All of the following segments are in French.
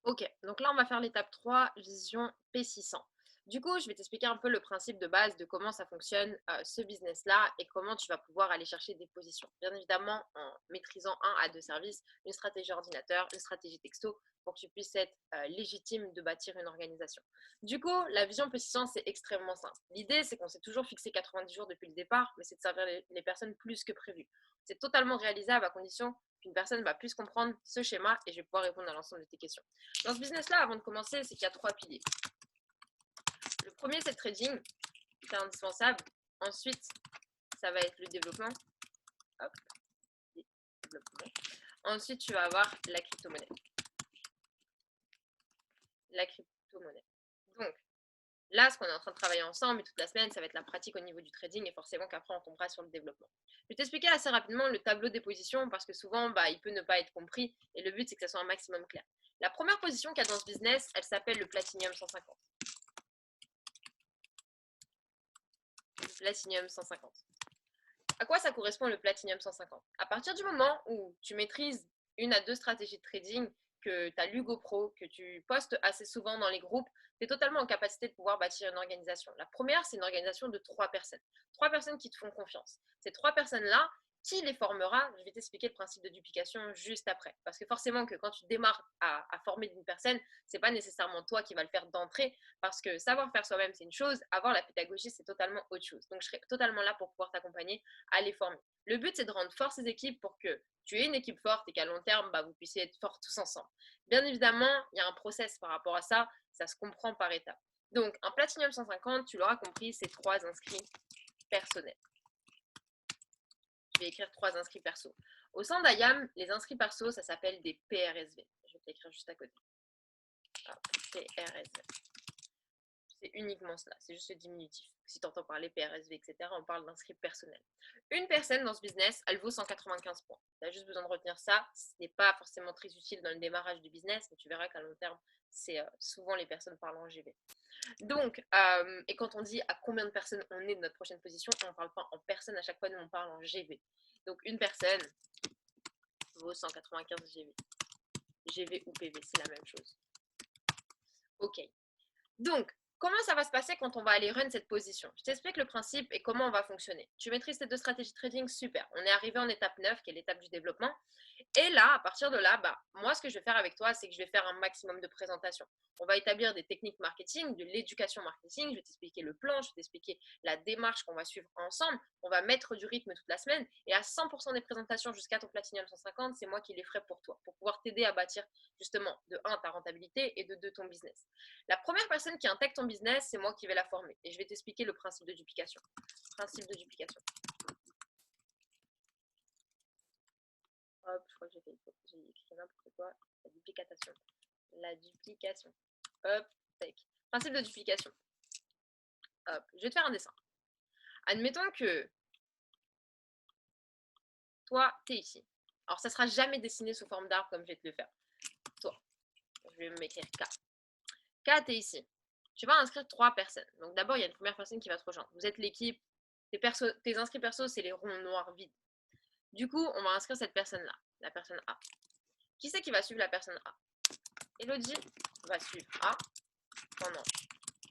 Ok, donc là on va faire l'étape 3, vision P600. Du coup, je vais t'expliquer un peu le principe de base de comment ça fonctionne ce business-là et comment tu vas pouvoir aller chercher des positions. Bien évidemment, en maîtrisant un à deux services, une stratégie ordinateur, une stratégie texto, pour que tu puisses être légitime de bâtir une organisation. Du coup, la vision P600, c'est extrêmement simple. L'idée, c'est qu'on s'est toujours fixé 90 jours depuis le départ, mais c'est de servir les personnes plus que prévu. C'est totalement réalisable à condition qu'une personne va plus comprendre ce schéma et je vais pouvoir répondre à l'ensemble de tes questions. Dans ce business-là, avant de commencer, c'est qu'il y a trois piliers. Le premier, c'est le trading, c'est indispensable. Ensuite, ça va être le développement. Hop, développement. Ensuite, tu vas avoir la crypto-monnaie. La crypto-monnaie. Donc, là, ce qu'on est en train de travailler ensemble toute la semaine, ça va être la pratique au niveau du trading et forcément qu'après, on tombera sur le développement. Je vais t'expliquer assez rapidement le tableau des positions parce que souvent, il peut ne pas être compris et le but, c'est que ça soit un maximum clair. La première position qu'il y a dans ce business, elle s'appelle le Platinum 150. Le Platinum 150. À quoi ça correspond le Platinum 150? À partir du moment où tu maîtrises une à deux stratégies de trading, que tu as lu GoPro, que tu postes assez souvent dans les groupes, tu es totalement en capacité de pouvoir bâtir une organisation. La première, c'est une organisation de trois personnes. Trois personnes qui te font confiance. Ces trois personnes-là, qui les formera? Je vais t'expliquer le principe de duplication juste après. Parce que forcément que quand tu démarres à former d'une personne, c'est pas nécessairement toi qui vas le faire d'entrée, parce que savoir faire soi-même, c'est une chose, avoir la pédagogie, c'est totalement autre chose. Donc, je serai totalement là pour pouvoir t'accompagner à les former. Le but, c'est de rendre fort ces équipes pour que tu aies une équipe forte et qu'à long terme, vous puissiez être forts tous ensemble. Bien évidemment, il y a un process par rapport à ça, ça se comprend par étapes. Donc, un Platinum 150, tu l'auras compris, c'est trois inscrits personnels. Je vais écrire trois inscrits perso. Au sein d'IAM, les inscrits perso, ça s'appelle des PRSV. Je vais t'écrire juste à côté. Ah, PRSV. C'est uniquement cela, c'est juste le diminutif. Si tu entends parler PRSV, etc., on parle d'inscrits personnels. Une personne dans ce business, elle vaut 195 points. Tu as juste besoin de retenir ça. Ce n'est pas forcément très utile dans le démarrage du business, mais tu verras qu'à long terme, c'est souvent les personnes parlent en GB. Donc, et quand on dit à combien de personnes on est de notre prochaine position, on ne parle pas en personne à chaque fois, nous on parle en GB. Donc, une personne vaut 195 GB. GV ou PV, c'est la même chose. Ok. Donc, comment ça va se passer quand on va aller run cette position? Je t'explique le principe et comment on va fonctionner. Tu maîtrises tes deux stratégies de trading, super. On est arrivé en étape 9, qui est l'étape du développement. Et là, à partir de là, moi, ce que je vais faire avec toi, c'est que je vais faire un maximum de présentations. On va établir des techniques marketing, de l'éducation marketing. Je vais t'expliquer le plan, je vais t'expliquer la démarche qu'on va suivre ensemble. On va mettre du rythme toute la semaine. Et à 100% des présentations jusqu'à ton Platinum 150, c'est moi qui les ferai pour toi, pour pouvoir t'aider à bâtir justement de 1 ta rentabilité et de 2 ton business. La première personne qui intègre ton business, c'est moi qui vais la former. Et je vais t'expliquer le principe de duplication. Principe de duplication. Hop, je crois que j'ai écrit n'importe quoi. La duplication. La duplication. Hop, tac. Principe de duplication. Hop, je vais te faire un dessin. Admettons que toi, tu es ici. Alors, ça ne sera jamais dessiné sous forme d'arbre comme je vais te le faire. Toi, je vais m'écrire K. K, tu es ici. Tu vas inscrire trois personnes. Donc, d'abord, il y a une première personne qui va te rejoindre. Vous êtes l'équipe. Tes inscrits perso, c'est les ronds noirs vides. Du coup, on va inscrire cette personne-là, la personne A. Qui c'est qui va suivre la personne A? Elodie va suivre A pendant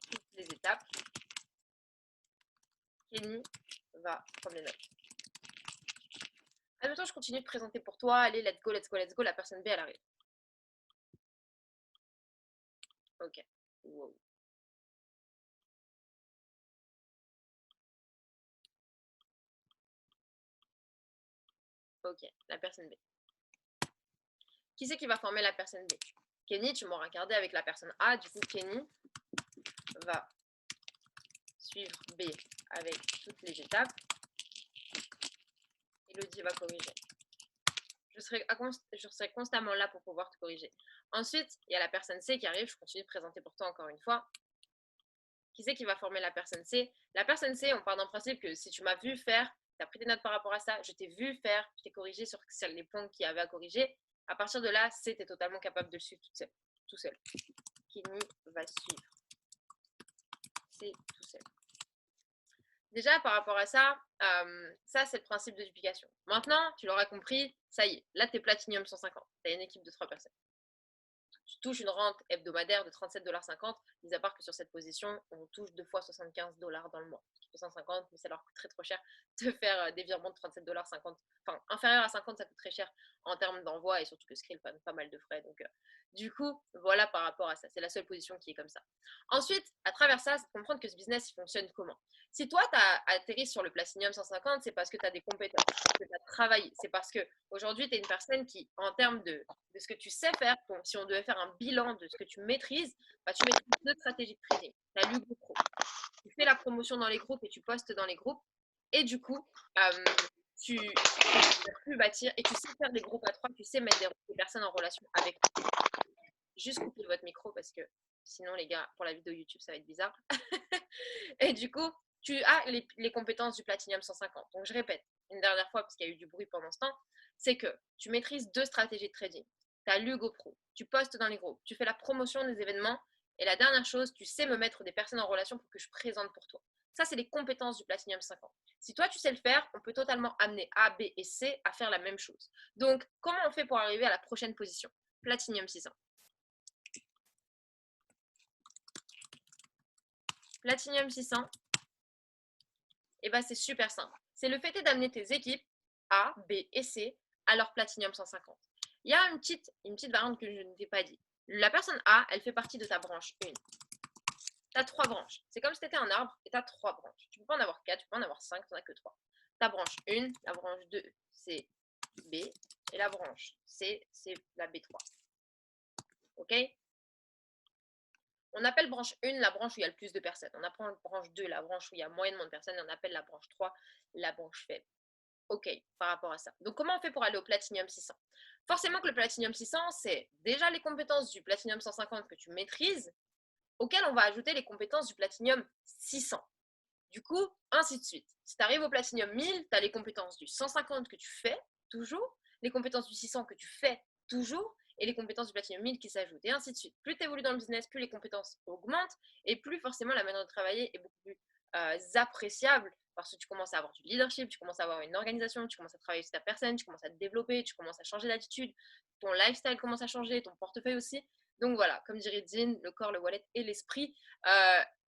toutes les étapes. Kenny va prendre les notes. Admettons, je continue de présenter pour toi. Allez, let's go, let's go, let's go. La personne B, elle arrive. Ok. Wow. Ok, la personne B. Qui c'est qui va former la personne B? Kenny, tu m'auras regardé avec la personne A. Du coup, Kenny va suivre B avec toutes les étapes. Elodie va corriger. Je serai constamment là pour pouvoir te corriger. Ensuite, il y a la personne C qui arrive. Je continue de présenter pour toi encore une fois. Qui c'est qui va former la personne C? La personne C, on part d'un principe que si tu m'as vu faire, tu as pris des notes par rapport à ça, je t'ai vu faire, je t'ai corrigé sur les points qu'il y avait à corriger. À partir de là, C, tu es totalement capable de le suivre tout seul. Kenny va suivre C tout seul. Déjà, par rapport à ça, ça, c'est le principe de duplication. Maintenant, tu l'auras compris, ça y est, là, tu es Platinum 150. Tu as une équipe de 3 personnes. tu touches une rente hebdomadaire de 37,50 $, mis à part que sur cette position, on touche 2 fois 75 $ dans le mois. 150, mais ça leur coûte très trop cher de faire des virements de 37,50 $. Enfin, inférieur à 50, ça coûte très cher en termes d'envoi et surtout que Skrill prend pas mal de frais. Donc, du coup, voilà par rapport à ça. C'est la seule position qui est comme ça. Ensuite, à travers ça, c'est de comprendre que ce business il fonctionne comment. Si toi, tu as atterri sur le Platinum 150, c'est parce que tu as des compétences, que tu as travaillé. C'est parce qu'aujourd'hui, tu es une personne qui, en termes de ce que tu sais faire, si on devait faire un bilan de ce que tu maîtrises, bah, tu maîtrises 2 stratégies de trading. Tu as l'Hugo Pro. Tu fais la promotion dans les groupes et tu postes dans les groupes. Et du coup, tu as pu bâtir et tu sais faire des groupes à 3, tu sais mettre des personnes en relation avec. Juste couper votre micro parce que sinon, les gars, pour la vidéo YouTube, ça va être bizarre. Et du coup, tu as les compétences du Platinum 150. Donc, je répète une dernière fois parce qu'il y a eu du bruit pendant ce temps, c'est que tu maîtrises 2 stratégies de trading. Tu as l'Hugo Pro, tu postes dans les groupes, tu fais la promotion des événements et la dernière chose, tu sais me mettre des personnes en relation pour que je présente pour toi. Ça, c'est les compétences du Platinum 50. Si toi, tu sais le faire, on peut totalement amener A, B et C à faire la même chose. Donc, comment on fait pour arriver à la prochaine position? Platinum 600. Platinum 600, et ben c'est super simple. C'est le fait d'amener tes équipes A, B et C à leur Platinum 150. Il y a une petite variante que je ne t'ai pas dit. La personne A, elle fait partie de ta branche 1. Tu as 3 branches. C'est comme si tu étais un arbre et tu as 3 branches. Tu ne peux pas en avoir 4, tu peux pas en avoir 5, tu n'en as que 3. Ta branche 1, la branche 2, c'est B. Et la branche C, c'est la B3. Ok? On appelle branche 1 la branche où il y a le plus de personnes. On appelle branche 2 la branche où il y a moyennement de personnes. Et on appelle la branche 3 la branche faible. Ok, par rapport à ça. Donc, comment on fait pour aller au Platinum 600? Forcément que le Platinum 600, c'est déjà les compétences du Platinum 150 que tu maîtrises, auxquelles on va ajouter les compétences du Platinum 600. Du coup, ainsi de suite. Si tu arrives au Platinum 1000, tu as les compétences du 150 que tu fais toujours, les compétences du 600 que tu fais toujours, et les compétences du Platinum 1000 qui s'ajoutent, et ainsi de suite. Plus tu évolues dans le business, plus les compétences augmentent, et plus forcément la manière de travailler est beaucoup plus appréciable, parce que tu commences à avoir du leadership, tu commences à avoir une organisation, tu commences à travailler sur ta personne, tu commences à te développer, tu commences à changer d'attitude, ton lifestyle commence à changer, ton portefeuille aussi. Donc voilà, comme dirait Dean, le corps, le wallet et l'esprit,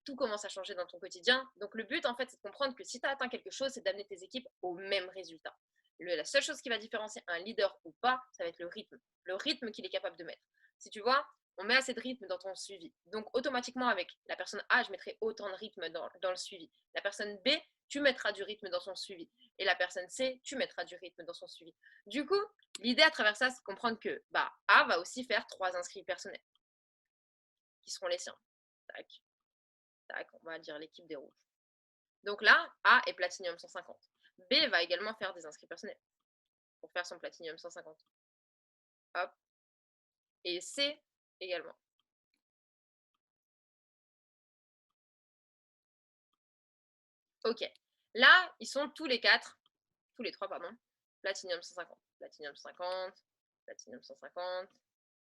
tout commence à changer dans ton quotidien. Donc le but, en fait, c'est de comprendre que si tu as atteint quelque chose, c'est d'amener tes équipes au même résultat. La seule chose qui va différencier un leader ou pas, ça va être le rythme qu'il est capable de mettre. Si tu vois, on met assez de rythme dans ton suivi. Donc automatiquement, avec la personne A, je mettrai autant de rythme dans le suivi. La personne B, tu mettras du rythme dans son suivi. Et la personne C, tu mettras du rythme dans son suivi. Du coup, l'idée à travers ça, c'est de comprendre que A va aussi faire 3 inscrits personnels qui seront les siens. Tac, tac, on va dire l'équipe des rouges. Donc là, A est Platinum 150. B va également faire des inscrits personnels pour faire son Platinum 150. Hop. Et C également. Ok. Là, ils sont tous les 3, pardon. Platinum 150, Platinum 150, Platinum 150,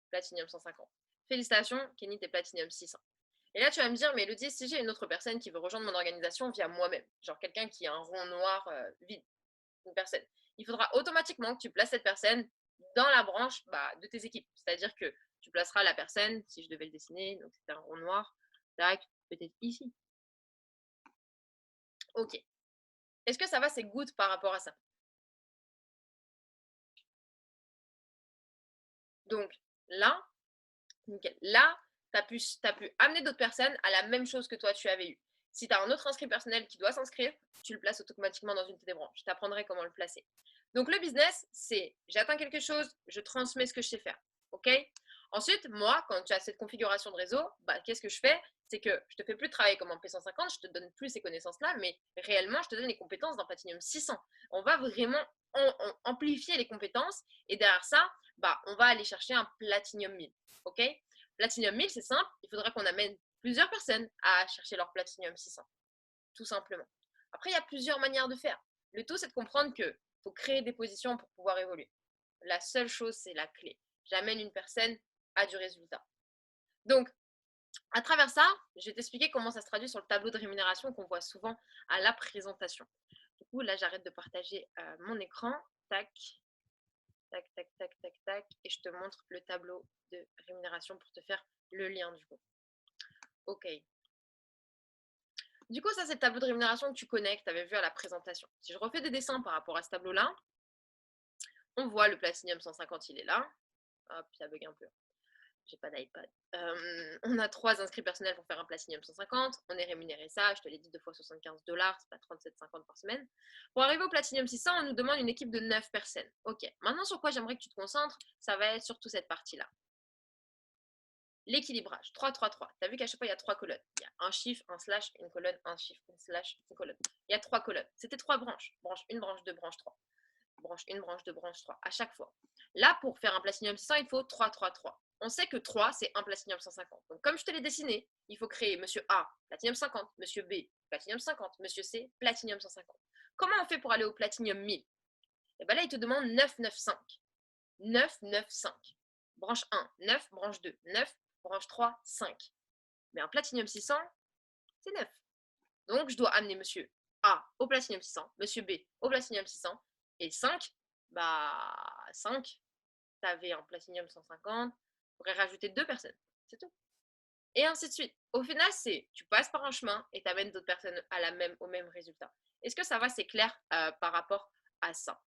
Platinum 150. Félicitations, Kenny, t'es Platinum 600. Et là, tu vas me dire, mais Elodie, si j'ai une autre personne qui veut rejoindre mon organisation via moi-même, genre quelqu'un qui a un rond noir vide, une personne, il faudra automatiquement que tu places cette personne dans la branche de tes équipes. C'est-à-dire que tu placeras la personne, si je devais le dessiner, donc c'est un rond noir, tac, peut-être ici. Ok. Est-ce que ça va, c'est good par rapport à ça? Donc là, nickel. Là, tu as pu amener d'autres personnes à la même chose que toi tu avais eu. Si tu as un autre inscrit personnel qui doit s'inscrire, tu le places automatiquement dans une de tes branches. Je t'apprendrai comment le placer. Donc le business, c'est j'atteins quelque chose, je transmets ce que je sais faire. Ok? Ensuite, moi, quand tu as cette configuration de réseau, qu'est-ce que je fais? C'est que je te fais plus travailler comme en P150, je te donne plus ces connaissances-là, mais réellement, je te donne les compétences d'un Platinum 600. On va vraiment amplifier les compétences et derrière ça, on va aller chercher un Platinum 1000. Ok? Platinum 1000, c'est simple, il faudra qu'on amène plusieurs personnes à chercher leur Platinum 600, tout simplement. Après, il y a plusieurs manières de faire. Le tout, c'est de comprendre qu'il faut créer des positions pour pouvoir évoluer. La seule chose, c'est la clé. J'amène une personne à du résultat. Donc, à travers ça, je vais t'expliquer comment ça se traduit sur le tableau de rémunération qu'on voit souvent à la présentation. Du coup, là, j'arrête de partager mon écran. Tac, tac, tac, tac, tac, tac. Et je te montre le tableau de rémunération pour te faire le lien du coup. Ok. Du coup, ça, c'est le tableau de rémunération que tu connais, que tu avais vu à la présentation. Si je refais des dessins par rapport à ce tableau-là, on voit le Platinum 150, il est là. Hop, ça bug un peu. J'ai pas d'iPad. On a 3 inscrits personnels pour faire un Platinum 150. On est rémunéré ça, je te l'ai dit, 2 fois $75, c'est pas 37,50 par semaine. Pour arriver au Platinum 600, on nous demande une équipe de 9 personnes. Ok, maintenant sur quoi j'aimerais que tu te concentres, ça va être surtout cette partie-là. L'équilibrage, 3, 3, 3. Tu as vu qu'à chaque fois, il y a 3 colonnes. Il y a un chiffre, un slash, une colonne, un chiffre, un slash, une colonne. Il y a 3 colonnes. C'était 3 branches. Branche 1, branche 2, branche 3. Branche 1, branche 2, branche 3, à chaque fois. Là, pour faire un Platinum 600, il faut 3, 3, 3. On sait que 3, c'est un Platinum 150. Donc, comme je te l'ai dessiné, il faut créer Monsieur A, Platinum 50, Monsieur B, Platinum 50, Monsieur C, Platinum 150. Comment on fait pour aller au Platinum 1000? Et bien là, il te demande 9, 9, 5. 9, 9, 5. Branche 1, 9, branche 2, 9, branche 3, 5. Mais un Platinum 600, c'est 9. Donc, je dois amener Monsieur A au Platinum 600, Monsieur B au Platinum 600, et 5, bah 5, tu avais un Platinum 150, il faudrait rajouter 2 personnes, c'est tout. Et ainsi de suite. Au final, c'est tu passes par un chemin et tu amènes d'autres personnes au même résultat. Est-ce que ça va, c'est clair par rapport à ça?